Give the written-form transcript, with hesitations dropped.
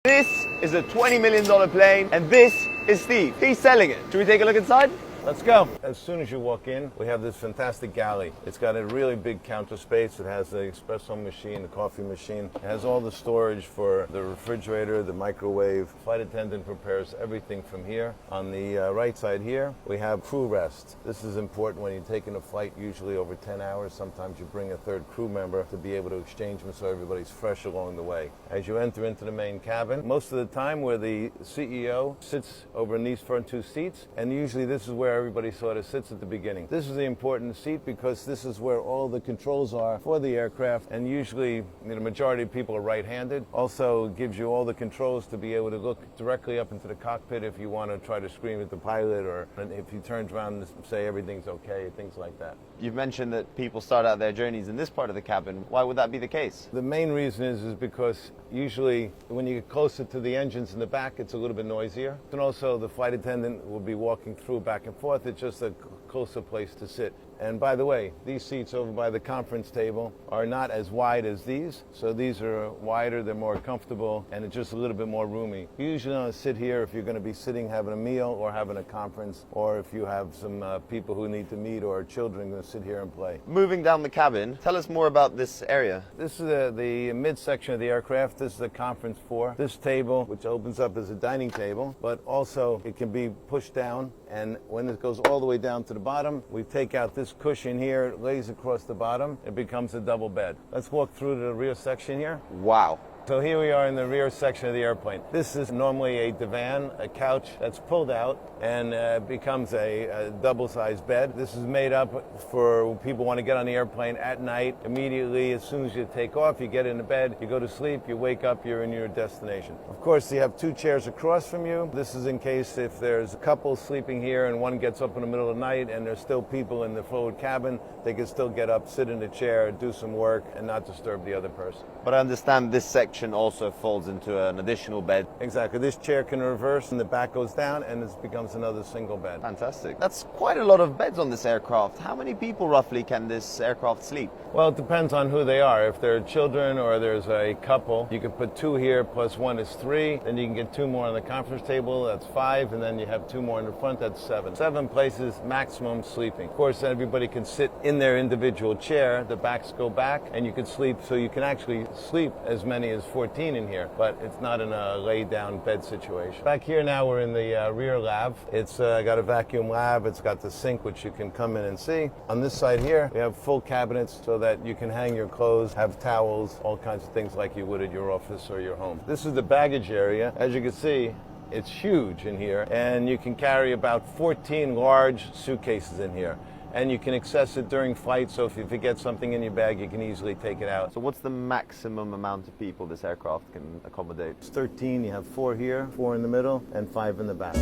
This is a $20 million plane, and this is Steve. He's selling it. Should we take a look inside? Let's go. As soon as you walk in, we have this fantastic galley. It's got a really big counter space. It has the espresso machine, the coffee machine. It has all the storage for the refrigerator, the microwave. Flight attendant prepares everything from here. On the right side here, we have crew rest. This is important when you're taking a flight, usually over 10 hours. Sometimes you bring a third crew member to be able to exchange them so everybody's fresh along the way. As you enter into the main cabin, most of the time where the CEO sits over in these front two seats, and usually this is where everybody sort of sits at the beginning. This is the important seat because this is where all the controls are for the aircraft, and usually the majority of people are right-handed. Also gives you all the controls to be able to look directly up into the cockpit if you want to try to scream at the pilot, or if he turns around and say everything's okay, things like that. You've mentioned that people start out their journeys in this part of the cabin. Why would that be the case? The main reason is because usually when you get closer to the engines in the back, it's a little bit noisier. And also the flight attendant will be walking through back and forth. It's just a closer place to sit. And by the way, these seats over by the conference table are not as wide as these. So these are wider, they're more comfortable, and it's just a little bit more roomy. You usually want to sit here if you're going to be sitting having a meal or having a conference, or if you have some people who need to meet or children going to sit here and play. Moving down the cabin, tell us more about this area. This is the midsection of the aircraft. This is the conference floor. This table, which opens up as a dining table, but also it can be pushed down, and when it goes all the way down to the bottom, we take out this cushion here, it lays across the bottom, it becomes a double bed. Let's walk through to the rear section here. Wow. So here we are in the rear section of the airplane. This is normally a divan, a couch that's pulled out and becomes a double-sized bed. This is made up for people who want to get on the airplane at night. Immediately, as soon as you take off, you get into bed, you go to sleep, you wake up, you're in your destination. Of course, you have two chairs across from you. This is in case if there's a couple sleeping here and one gets up in the middle of the night and there's still people in the forward cabin, they can still get up, sit in the chair, do some work, and not disturb the other person. But I understand this section also folds into an additional bed. Exactly. This chair can reverse and the back goes down and this becomes another single bed. Fantastic. That's quite a lot of beds on this aircraft. How many people roughly can this aircraft sleep? Well, it depends on who they are. If they're children or there's a couple, you can put two here plus one is three. Then you can get two more on the conference table, that's five. And then you have two more in the front, that's seven. 7 places maximum sleeping. Of course, everybody can sit in their individual chair. The backs go back and you can sleep. So you can actually sleep as many as 14 in here, but it's not in a lay-down bed situation. Back here now we're in the rear lab. It's got a vacuum lab. It's got the sink, which you can come in and see. On this side here, we have full cabinets so that you can hang your clothes, have towels, all kinds of things like you would at your office or your home. This is the baggage area. As you can see, it's huge in here, and you can carry about 14 large suitcases in here. And you can access it during flight, so if you forget something in your bag, you can easily take it out. So what's the maximum amount of people this aircraft can accommodate? It's 13, you have 4 here, 4 in the middle, and 5 in the back.